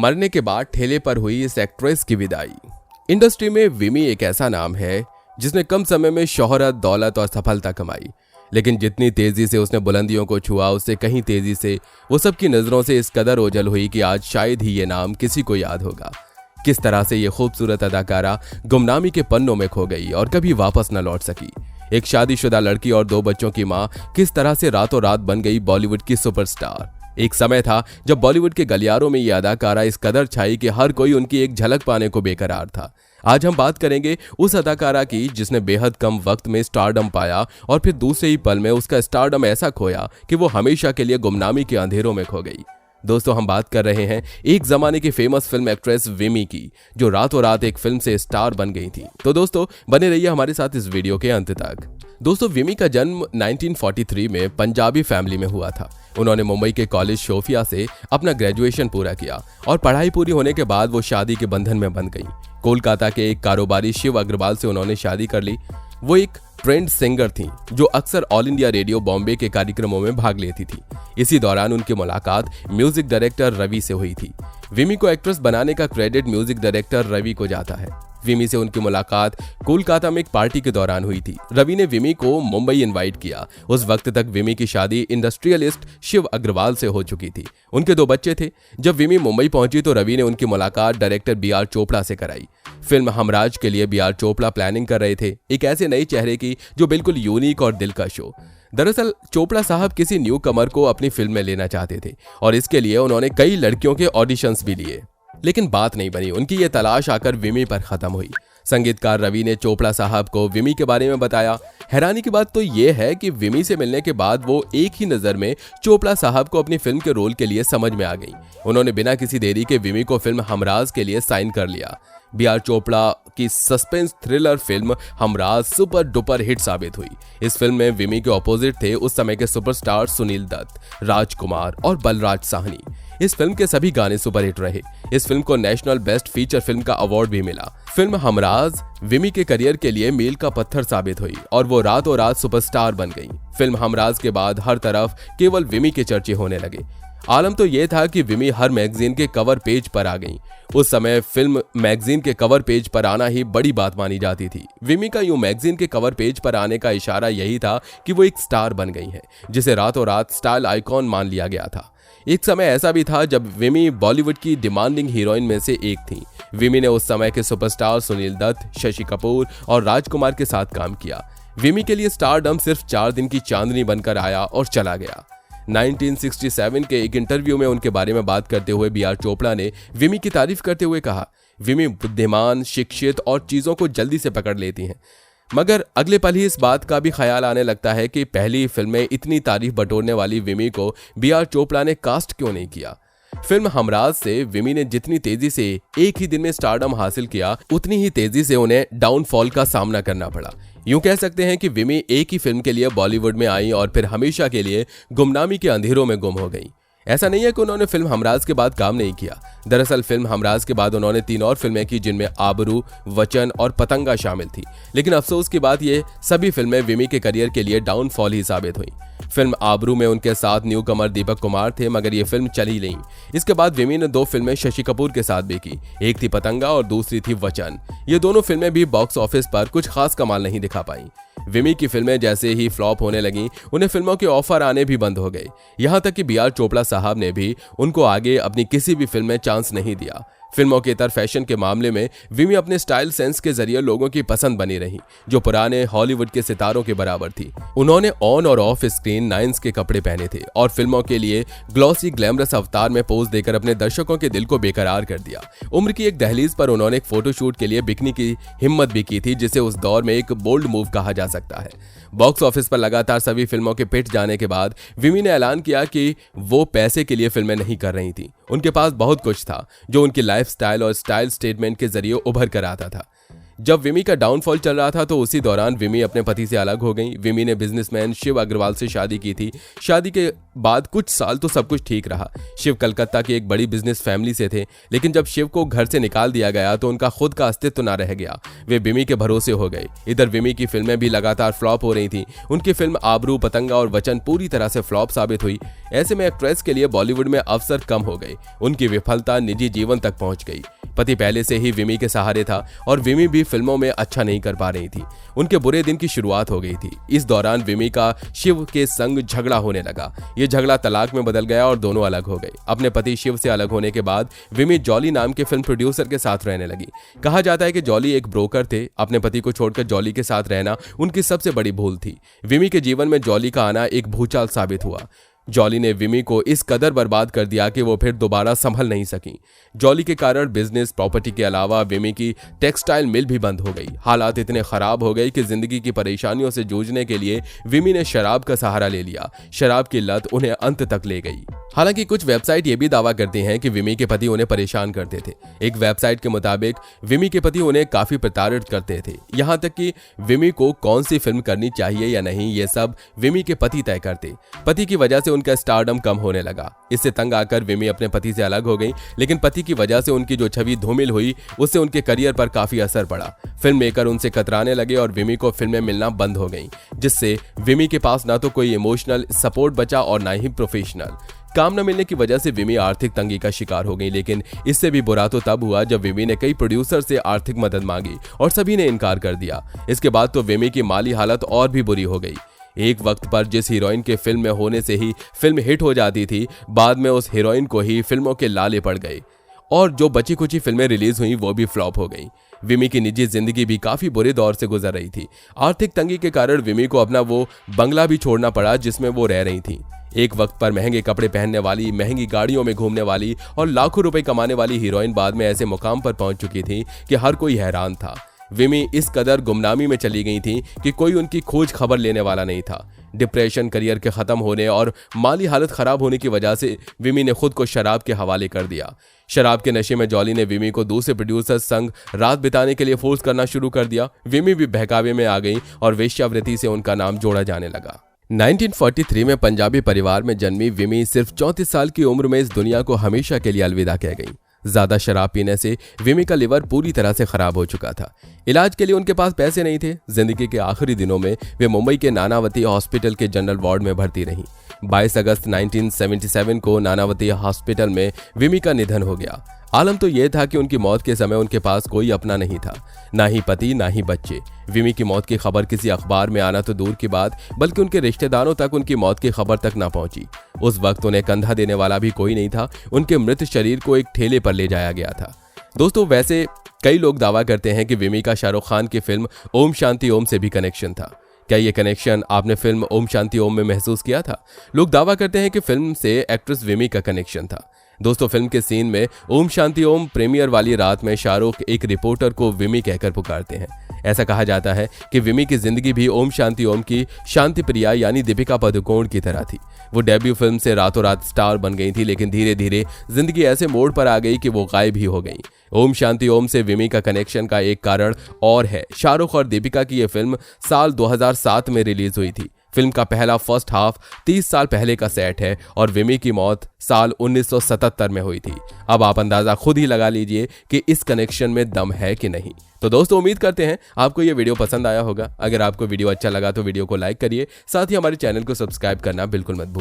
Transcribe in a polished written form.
मरने के बाद ठेले पर हुई इस एक्ट्रेस की विदाई। इंडस्ट्री में विमी एक ऐसा नाम है जिसने कम समय में शोहरत, दौलत और सफलता कमाई, लेकिन जितनी तेजी से उसने बुलंदियों को छुआ उससे कहीं तेजी से वो सबकी नजरों से इस कदर ओझल हुई कि आज शायद ही ये नाम किसी को याद होगा। किस तरह से ये खूबसूरत अदाकारा गुमनामी के पन्नों में खो गई और कभी वापस न लौट सकी। एक शादीशुदा लड़की और 2 बच्चों की मां किस तरह से रातों रात बन गई बॉलीवुड की सुपरस्टार। एक समय था जब बॉलीवुड के गलियारों में ये अदाकारा इस कदर छाई कि हर कोई उनकी एक झलक पाने को बेकरार था। आज हम बात करेंगे उस अदाकारा की जिसने बेहद कम वक्त में स्टारडम पाया और फिर दूसरे ही पल में उसका स्टारडम ऐसा खोया कि वो हमेशा के लिए गुमनामी के अंधेरों में खो गई। दोस्तों, हम बात कर रहे हैं एक जमाने की फेमस फिल्म एक्ट्रेस विमी की, जो रातों रात एक फिल्म से स्टार बन गई थी। तो दोस्तों, बने रहिए हमारे साथ इस वीडियो के अंत तक। दोस्तों, विमी का जन्म 1943 में पंजाबी फैमिली में हुआ था। उन्होंने मुंबई के कॉलेज शोफिया से अपना ग्रेजुएशन पूरा किया और पढ़ाई पूरी होने के बाद वो शादी के बंधन में बंध गई। कोलकाता के एक कारोबारी शिव अग्रवाल से उन्होंने शादी कर ली। वो एक ट्रेंड सिंगर थी जो अक्सर ऑल इंडिया रेडियो बॉम्बे के कार्यक्रमों में भाग लेती थी। इसी दौरान उनकी मुलाकात म्यूजिक डायरेक्टर रवि से हुई थी। विमी को एक्ट्रेस बनाने का क्रेडिट म्यूजिक डायरेक्टर रवि को जाता है। विमी से उनकी मुलाकात कोलकाता में एक पार्टी के दौरान हुई थी। रवि ने विमी को मुंबई इनवाइट किया। उस वक्त तक विमी की शादी इंडस्ट्रियलिस्ट शिव अग्रवाल से हो चुकी थी। उनके 2 बच्चे थे। जब विमी मुंबई पहुंची तो रवि ने उनकी मुलाकात डायरेक्टर बी.आर. चोपड़ा से कराई। फिल्म हमराज के लिए बी.आर. चोपड़ा प्लानिंग कर रहे थे, एक ऐसे नए चेहरे की जो बिल्कुल यूनिक और दिलकश हो। दरअसल चोपड़ा साहब किसी न्यू कमर को अपनी फिल्म में लेना चाहते थे और इसके लिए उन्होंने कई लड़कियों के ऑडिशंस भी लिए, लेकिन बात नहीं बनी। उनकी ये तलाश आकर विमी पर खत्म हुई। संगीतकार रवि ने चोपड़ा साहब को विमी के बारे में बताया। हैरानी की बात तो ये है कि विमी से मिलने के बाद वो एक ही नजर में चोपड़ा साहब को अपनी फिल्म के रोल के लिए समझ में आ गई। उन्होंने बिना किसी देरी के विमी को फिल्म हमराज के लिए साइन कर लिया। बी.आर. चोपड़ा की suspense thriller film Hamraaz super duper hit साबित हुई। इस फिल्म में विमी के ऑपोजिट थे उस समय के सुपरस्टार सुनील दत्त, राजकुमार और बलराज साहनी। इस फिल्म के सभी गाने सुपरहिट रहे। इस फिल्म को नेशनल बेस्ट फीचर फिल्म का अवार्ड भी मिला। फिल्म हमराज विमी के करियर के लिए मील का पत्थर साबित हुई और वो रातों रात सुपरस्टार बन गई। फिल्म हमराज के बाद हर तरफ केवल विमी के चर्चे होने लगे। आलम तो ये था कि विमी हर मैगजीन के कवर पेज पर आ गई। उस समय फिल्म मैगजीन के कवर पेज पर आना ही बड़ी बात मानी जाती थी। विमी का यूं मैगजीन के कवर पेज पर आने का इशारा यही था कि वो एक स्टार बन गई है, जिसे रातों रात स्टाइल आइकॉन मान लिया गया था। एक समय ऐसा भी था जब विमी बॉलीवुड की डिमांडिंग हीरोइन में से एक थी। विमी ने उस समय के सुपरस्टार सुनील दत्त, शशि कपूर और राजकुमार के साथ काम किया। विमी के लिए स्टारडम सिर्फ 4 दिन की चांदनी बनकर आया और चला गया। 1967 के एक इंटरव्यू में उनके बारे में बात करते हुए बी.आर. चोपड़ा ने विमी की तारीफ करते हुए कहा, विमी बुद्धिमान, शिक्षित और चीजों को जल्दी से पकड़ लेती हैं। मगर अगले पल ही इस बात का भी ख्याल आने लगता है कि पहली फिल्म में इतनी तारीफ बटोरने वाली विमी को बी.आर. चोपड़ा ने कास्ट क्यों नहीं किया। फिल्म हमराज से विमी ने जितनी तेजी से एक ही दिन में स्टारडम हासिल किया, उतनी ही तेजी से उन्हें डाउनफॉल का सामना करना पड़ा। यूं कह सकते हैं कि विमी एक ही फिल्म के लिए बॉलीवुड में आई और फिर हमेशा के लिए गुमनामी के अंधेरों में गुम हो गई। ऐसा नहीं है कि उन्होंने फिल्म हमराज के बाद काम नहीं किया। दरअसल फिल्म हमराज के बाद उन्होंने 3 और फिल्में की, जिनमें आबरू, वचन और पतंगा शामिल थी। लेकिन अफसोस की बात ये सभी फिल्में विमी के करियर के लिए डाउनफॉल ही साबित हुई। फिल्म आबरू में उनके साथ न्यू कमर दीपक कुमार थे, मगर ये फिल्म चली नहीं। इसके बाद विमी ने 2 फिल्में शशि कपूर के साथ भी की। एक थी पतंगा और दूसरी थी वचन। ये दोनों फिल्में भी बॉक्स ऑफिस पर कुछ खास कमाल नहीं दिखा पाई। विमी की फिल्में जैसे ही फ्लॉप होने लगी, उन्हें फिल्मों के ऑफर आने भी बंद हो गए। यहां तक कि बी.आर. चोपड़ा साहब ने भी उनको आगे अपनी किसी भी फिल्म में चांस नहीं दिया। फिल्मों के इतर फैशन के मामले में विमी अपने स्टाइल सेंस के जरिए लोगों की पसंद बनी रही, जो पुराने हॉलीवुड के सितारों के बराबर थी। उन्होंने ऑन और ऑफ स्क्रीन नाइन्स के कपड़े पहने थे और फिल्मों के लिए ग्लॉसी ग्लैमरस अवतार में पोज देकर अपने दर्शकों के दिल को बेकरार कर दिया। उम्र की एक दहलीज पर उन्होंने एक फोटोशूट के लिए बिकनी की हिम्मत भी की थी, जिसे उस दौर में एक बोल्ड मूव कहा जा सकता है। बॉक्स ऑफिस पर लगातार सभी फिल्मों के पिट जाने के बाद विमी ने ऐलान किया कि वो पैसे के लिए फिल्में नहीं कर रही थी। उनके पास बहुत कुछ था जो उनकी लाइफस्टाइल और स्टाइल स्टेटमेंट के जरिए उभर कर आता था। जब विमी का डाउनफॉल चल रहा था तो उसी दौरान विमी अपने पति से अलग हो गई। विमी ने बिजनेसमैन शिव अग्रवाल से शादी की थी। शादी के बाद कुछ साल तो सब कुछ ठीक रहा। शिव कलकत्ता की एक बड़ी बिजनेस फैमिली से थे, लेकिन जब शिव को घर से निकाल दिया गया तो उनका खुद का अस्तित्व ना रह गया। वे विमी के भरोसे हो गए। इधर विमी की फिल्में भी लगातार फ्लॉप हो रही थी। उनकी फिल्म आबरू, पतंगा और वचन पूरी तरह से फ्लॉप साबित हुई। ऐसे में एक्ट्रेस के लिए बॉलीवुड में अवसर कम हो गए। उनकी विफलता निजी जीवन तक पहुंच गई। पति पहले से ही विमी के सहारे था और विमी भी फिल्मों में अच्छा नहीं कर पा रही थी। उनके बुरे दिन की शुरुआत हो गई थी। इस दौरान विमी का शिव के संग झगड़ा होने लगा। ये झगड़ा तलाक में बदल गया और दोनों अलग हो गए। अपने पति शिव से अलग होने के बाद विमी जॉली नाम के फिल्म प्रोड्यूसर के साथ रहने लगी। कहा जाता है कि जॉली एक ब्रोकर थे। अपने पति को छोड़कर जॉली के साथ रहना उनकी सबसे बड़ी भूल थी। विमी के जीवन में जॉली का आना एक भूचाल साबित हुआ। जॉली ने विमी को इस कदर बर्बाद कर दिया कि वो फिर दोबारा संभल नहीं सकी। जॉली के कारण बिजनेस, प्रॉपर्टी के अलावा विमी की टेक्सटाइल मिल भी बंद हो गई। हालात इतने खराब हो गए कि जिंदगी की परेशानियों से जूझने के लिए विमी ने शराब का सहारा ले लिया। शराब की लत उन्हें अंत तक ले गई। हालांकि कुछ वेबसाइट ये भी दावा करती हैं कि विमी के पति उन्हें परेशान करते थे। एक वेबसाइट के मुताबिक विमी के पति उन्हें काफी प्रताड़ित करते थे। यहाँ तक कि विमी को कौन सी फिल्म करनी चाहिए या नहीं, ये सब विमी के पति तय करते। पति की वजह से उनका स्टारडम कम होने लगा। इससे तंग आकर विमी अपने पति से अलग हो गई, लेकिन पति की वजह से उनकी जो छवि धूमिल हुई उससे उनके करियर पर काफी असर पड़ा। फिल्म मेकर उनसे कतराने लगे और विमी को फिल्में मिलना बंद हो गई, जिससे विमी के पास ना तो कोई इमोशनल सपोर्ट बचा और ना ही प्रोफेशनल। काम न मिलने की वजह से विमी आर्थिक तंगी का शिकार हो गई, लेकिन इससे भी बुरा तो तब हुआ जब विमी ने कई प्रोड्यूसर से आर्थिक मदद मांगी और सभी ने इनकार कर दिया। इसके बाद तो विमी की माली हालत और भी बुरी हो गई। एक वक्त पर जिस हीरोइन के फिल्म में होने से ही फिल्म हिट हो जाती थी, बाद में उस हीरोइन को ही फिल्मों के लाले पड़ गए और जो बची कुची फिल्में रिलीज हुई वो भी फ्लॉप हो गई। विमी की निजी जिंदगी भी काफी बुरे दौर से गुजर रही थी। आर्थिक तंगी के कारण विमी को अपना वो बंगला भी छोड़ना पड़ा जिसमें वो रह रही थी। एक वक्त पर महंगे कपड़े पहनने वाली, महंगी गाड़ियों में घूमने वाली और लाखों रुपए कमाने वाली हीरोइन बाद में ऐसे मुकाम पर पहुंच चुकी थी कि हर कोई हैरान था। विमी इस कदर गुमनामी में चली गई थी कि कोई उनकी खोज खबर लेने वाला नहीं था। डिप्रेशन, करियर के खत्म होने और माली हालत खराब होने की वजह से विमी ने खुद को शराब के हवाले कर दिया। शराब के नशे में जॉली ने विमी को दूसरे प्रोड्यूसर संग रात बिताने के लिए फोर्स करना शुरू कर दिया। विमी भी बहकावे में आ गई और वेश्यावृत्ति से उनका नाम जोड़ा जाने लगा। 1943 में पंजाबी परिवार में जन्मी विमी सिर्फ 34 साल की उम्र में इस दुनिया को हमेशा के लिए अलविदा कह गई। ज्यादा शराब पीने से विमी का लिवर पूरी तरह से खराब हो चुका था। इलाज के लिए उनके पास पैसे नहीं थे। जिंदगी के आखिरी दिनों में वे मुंबई के नानावती हॉस्पिटल के जनरल वार्ड में भर्ती रहीं। 22 अगस्त 1977 को नानावती हॉस्पिटल में विमी का निधन हो गया। आलम तो यह था कि उनकी मौत के समय उनके पास कोई अपना नहीं था, ना ही पति ना ही बच्चे। विमी की मौत की खबर किसी अखबार में आना तो दूर की बात, बल्कि उनके रिश्तेदारों तक उनकी मौत की खबर तक ना पहुंची। उस वक्त उन्हें कंधा देने वाला भी कोई नहीं था। उनके मृत शरीर को एक ठेले पर ले जाया गया था। दोस्तों, वैसे कई लोग दावा करते हैं कि विमी का शाहरुख खान की फिल्म ओम शांति ओम से भी कनेक्शन था। क्या ये कनेक्शन आपने फिल्म ओम शांति ओम में महसूस किया था? लोग दावा करते हैं कि फिल्म से एक्ट्रेस विमी का कनेक्शन था। दोस्तों, फिल्म के सीन में ओम शांति ओम प्रीमियर वाली रात में शाहरुख एक रिपोर्टर को विमी कहकर पुकारते हैं। ऐसा कहा जाता है कि विमी की जिंदगी भी ओम शांति ओम की शांति प्रिया यानी दीपिका पादुकोण की तरह थी। वो डेब्यू फिल्म से रातों रात स्टार बन गई थी, लेकिन धीरे धीरे जिंदगी ऐसे मोड़ पर आ गई कि वो गायब ही हो गई। ओम शांति ओम से विमी का कनेक्शन का एक कारण और है। शाहरुख और दीपिका की यह फिल्म साल 2007 में रिलीज हुई थी। फिल्म का पहला फर्स्ट हाफ 30 साल पहले का सेट है और विमी की मौत साल 1977 में हुई थी। अब आप अंदाजा खुद ही लगा लीजिए कि इस कनेक्शन में दम है कि नहीं। तो दोस्तों, उम्मीद करते हैं आपको ये वीडियो पसंद आया होगा। अगर आपको वीडियो अच्छा लगा तो वीडियो को लाइक करिए, साथ ही हमारे चैनल को सब्सक्राइब करना बिल्कुल मत भूलिए।